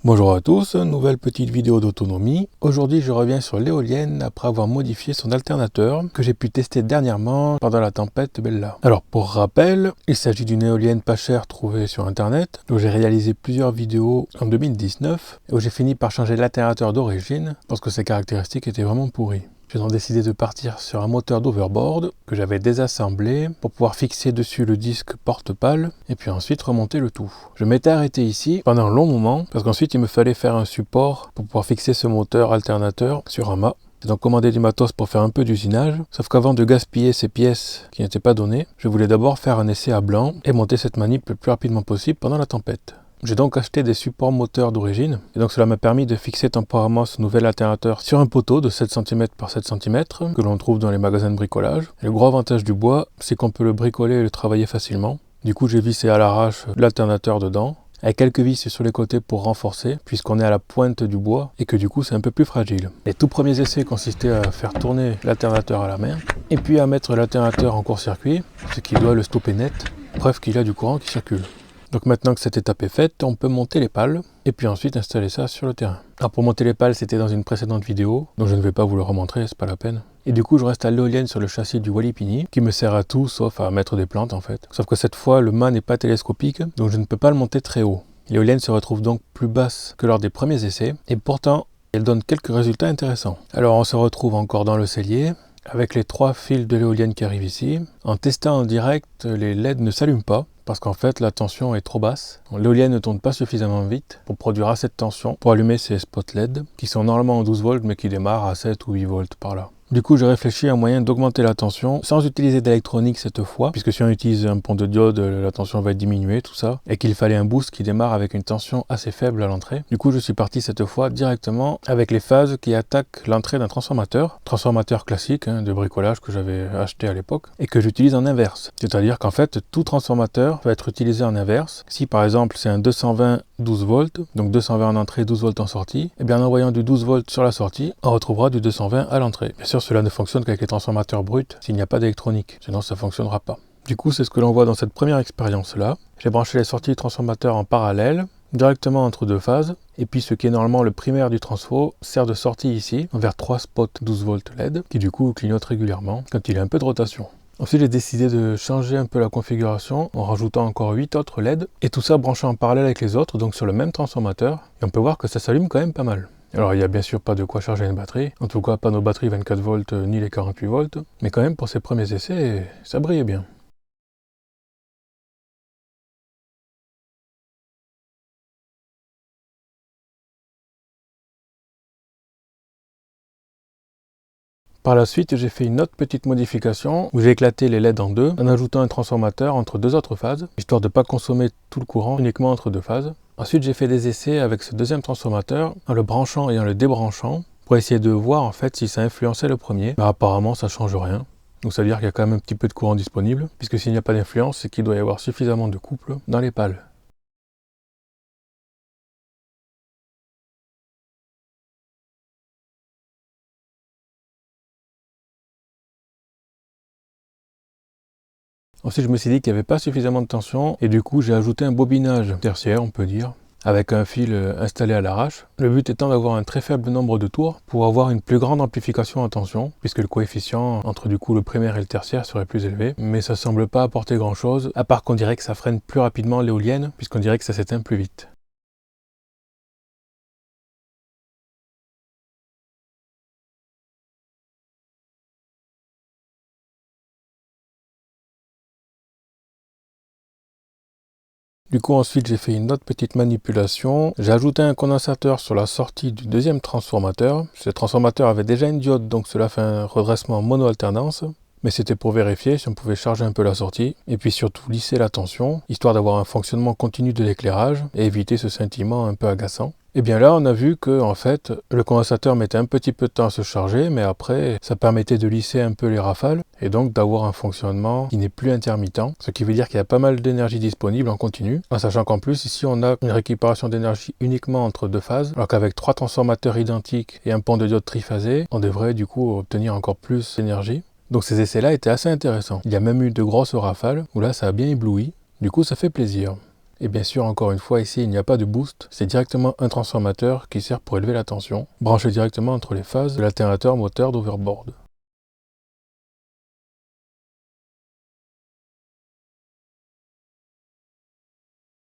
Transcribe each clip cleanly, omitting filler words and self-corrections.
Bonjour à tous, nouvelle petite vidéo d'autonomie. Aujourd'hui je reviens sur l'éolienne après avoir modifié son alternateur que j'ai pu tester dernièrement pendant la tempête Bella. Alors pour rappel, il s'agit d'une éolienne pas chère trouvée sur internet, où j'ai réalisé plusieurs vidéos en 2019 et où j'ai fini par changer l'alternateur d'origine parce que ses caractéristiques étaient vraiment pourries. J'ai donc décidé de partir sur un moteur d'overboard que j'avais désassemblé pour pouvoir fixer dessus le disque porte-pale et puis ensuite remonter le tout. Je m'étais arrêté ici pendant un long moment parce qu'ensuite il me fallait faire un support pour pouvoir fixer ce moteur alternateur sur un mât. J'ai donc commandé du matos pour faire un peu d'usinage, sauf qu'avant de gaspiller ces pièces qui n'étaient pas données, je voulais d'abord faire un essai à blanc et monter cette manip le plus rapidement possible pendant la tempête. J'ai donc acheté des supports moteurs d'origine, et donc cela m'a permis de fixer temporairement ce nouvel alternateur sur un poteau de 7 cm par 7 cm que l'on trouve dans les magasins de bricolage. Et le gros avantage du bois, c'est qu'on peut le bricoler et le travailler facilement. Du coup, j'ai vissé à l'arrache l'alternateur dedans, avec quelques vis sur les côtés pour renforcer, puisqu'on est à la pointe du bois et que du coup c'est un peu plus fragile. Les tout premiers essais consistaient à faire tourner l'alternateur à la main, et puis à mettre l'alternateur en court-circuit, ce qui doit le stopper net, preuve qu'il y a du courant qui circule. Donc maintenant que cette étape est faite, on peut monter les pales et puis ensuite installer ça sur le terrain. Alors pour monter les pales, c'était dans une précédente vidéo, donc je ne vais pas vous le remontrer, c'est pas la peine. Et du coup, je reste à l'éolienne sur le châssis du Walipini, qui me sert à tout sauf à mettre des plantes en fait. Sauf que cette fois, le mât n'est pas télescopique, donc je ne peux pas le monter très haut. L'éolienne se retrouve donc plus basse que lors des premiers essais, et pourtant, elle donne quelques résultats intéressants. Alors on se retrouve encore dans le cellier, avec les 3 fils de l'éolienne qui arrivent ici. En testant en direct, les LED ne s'allument pas, parce qu'en fait la tension est trop basse. L'éolienne ne tourne pas suffisamment vite pour produire assez de tension pour allumer ces spots LED, qui sont normalement en 12 volts mais qui démarrent à 7 ou 8 volts par là. Du coup, j'ai réfléchi à un moyen d'augmenter la tension sans utiliser d'électronique cette fois, puisque si on utilise un pont de diode, la tension va être diminuée, tout ça, et qu'il fallait un boost qui démarre avec une tension assez faible à l'entrée. Du coup, je suis parti cette fois directement avec les phases qui attaquent l'entrée d'un transformateur classique de bricolage que j'avais acheté à l'époque, et que j'utilise en inverse. C'est-à-dire qu'en fait, tout transformateur va être utilisé en inverse. Si par exemple c'est un 220 12 volts, donc 220 en entrée, 12 volts en sortie, et bien en envoyant du 12 volts sur la sortie, on retrouvera du 220 à l'entrée. Bien sûr, cela ne fonctionne qu'avec les transformateurs bruts s'il n'y a pas d'électronique, sinon ça ne fonctionnera pas. Du coup, c'est ce que l'on voit dans cette première expérience-là. J'ai branché les sorties transformateurs en parallèle, directement entre 2 phases, et puis ce qui est normalement le primaire du transfo sert de sortie ici, vers 3 spots 12 volts LED, qui du coup clignotent régulièrement quand il y a un peu de rotation. Ensuite, j'ai décidé de changer un peu la configuration en rajoutant encore 8 autres LED, et tout ça branché en parallèle avec les autres, donc sur le même transformateur, et on peut voir que ça s'allume quand même pas mal. Alors il n'y a bien sûr pas de quoi charger une batterie, en tout cas pas nos batteries 24 volts ni les 48 volts, mais quand même pour ces premiers essais, ça brillait bien. Par la suite, j'ai fait une autre petite modification où j'ai éclaté les LED en deux en ajoutant un transformateur entre 2 autres phases, histoire de ne pas consommer tout le courant uniquement entre 2 phases. Ensuite, j'ai fait des essais avec ce deuxième transformateur en le branchant et en le débranchant pour essayer de voir en fait si ça influençait le premier. Mais apparemment, ça ne change rien. Donc ça veut dire qu'il y a quand même un petit peu de courant disponible, puisque s'il n'y a pas d'influence, c'est qu'il doit y avoir suffisamment de couple dans les pales. Ensuite, je me suis dit qu'il n'y avait pas suffisamment de tension et du coup, j'ai ajouté un bobinage tertiaire, on peut dire, avec un fil installé à l'arrache. Le but étant d'avoir un très faible nombre de tours pour avoir une plus grande amplification en tension, puisque le coefficient entre du coup le primaire et le tertiaire serait plus élevé. Mais ça semble pas apporter grand chose, à part qu'on dirait que ça freine plus rapidement l'éolienne, puisqu'on dirait que ça s'éteint plus vite. Du coup, ensuite, j'ai fait une autre petite manipulation. J'ai ajouté un condensateur sur la sortie du deuxième transformateur. Ce transformateur avait déjà une diode, donc cela fait un redressement mono-alternance. Mais c'était pour vérifier si on pouvait charger un peu la sortie. Et puis surtout lisser la tension, histoire d'avoir un fonctionnement continu de l'éclairage et éviter ce scintillement un peu agaçant. Et bien là, on a vu que en fait, le condensateur mettait un petit peu de temps à se charger, mais après, ça permettait de lisser un peu les rafales et donc d'avoir un fonctionnement qui n'est plus intermittent, ce qui veut dire qu'il y a pas mal d'énergie disponible en continu, en sachant qu'en plus, ici, on a une récupération d'énergie uniquement entre 2 phases, alors qu'avec 3 transformateurs identiques et un pont de diode triphasé, on devrait du coup obtenir encore plus d'énergie. Donc ces essais-là étaient assez intéressants. Il y a même eu de grosses rafales, où là, ça a bien ébloui. Du coup, ça fait plaisir. Et bien sûr, encore une fois, ici, il n'y a pas de boost. C'est directement un transformateur qui sert pour élever la tension, branché directement entre les phases de l'alternateur moteur d'overboard.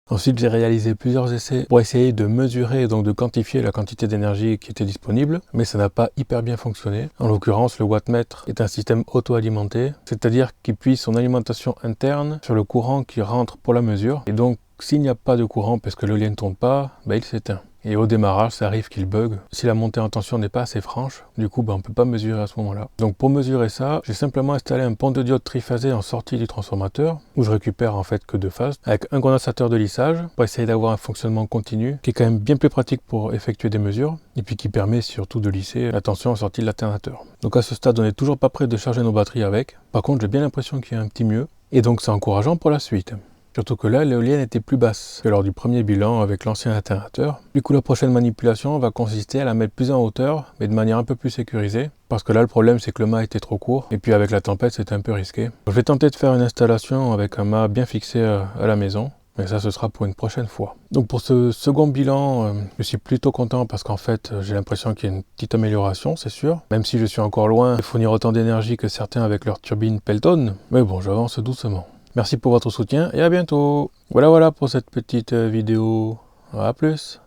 Ensuite, j'ai réalisé plusieurs essais pour essayer de mesurer et donc de quantifier la quantité d'énergie qui était disponible, mais ça n'a pas hyper bien fonctionné. En l'occurrence, le wattmètre est un système auto-alimenté, c'est-à-dire qu'il puise son alimentation interne sur le courant qui rentre pour la mesure, et donc s'il n'y a pas de courant parce que l'éolienne ne tourne pas, il s'éteint. Et au démarrage, ça arrive qu'il bug. Si la montée en tension n'est pas assez franche, du coup, on ne peut pas mesurer à ce moment-là. Donc pour mesurer ça, j'ai simplement installé un pont de diode triphasé en sortie du transformateur, où je récupère en fait que deux phases, avec un condensateur de lissage, pour essayer d'avoir un fonctionnement continu, qui est quand même bien plus pratique pour effectuer des mesures, et puis qui permet surtout de lisser la tension en sortie de l'alternateur. Donc à ce stade, on n'est toujours pas prêt de charger nos batteries avec. Par contre, j'ai bien l'impression qu'il y a un petit mieux, et donc c'est encourageant pour la suite. Surtout que là, l'éolienne était plus basse que lors du premier bilan avec l'ancien alternateur. Du coup, la prochaine manipulation va consister à la mettre plus en hauteur, mais de manière un peu plus sécurisée. Parce que là, le problème, c'est que le mât était trop court, et puis avec la tempête, c'était un peu risqué. Je vais tenter de faire une installation avec un mât bien fixé à la maison. Mais ça, ce sera pour une prochaine fois. Donc pour ce second bilan, je suis plutôt content parce qu'en fait, j'ai l'impression qu'il y a une petite amélioration, c'est sûr. Même si je suis encore loin de fournir autant d'énergie que certains avec leur turbine Pelton. Mais bon, j'avance doucement. Merci pour votre soutien et à bientôt. Voilà pour cette petite vidéo. À plus.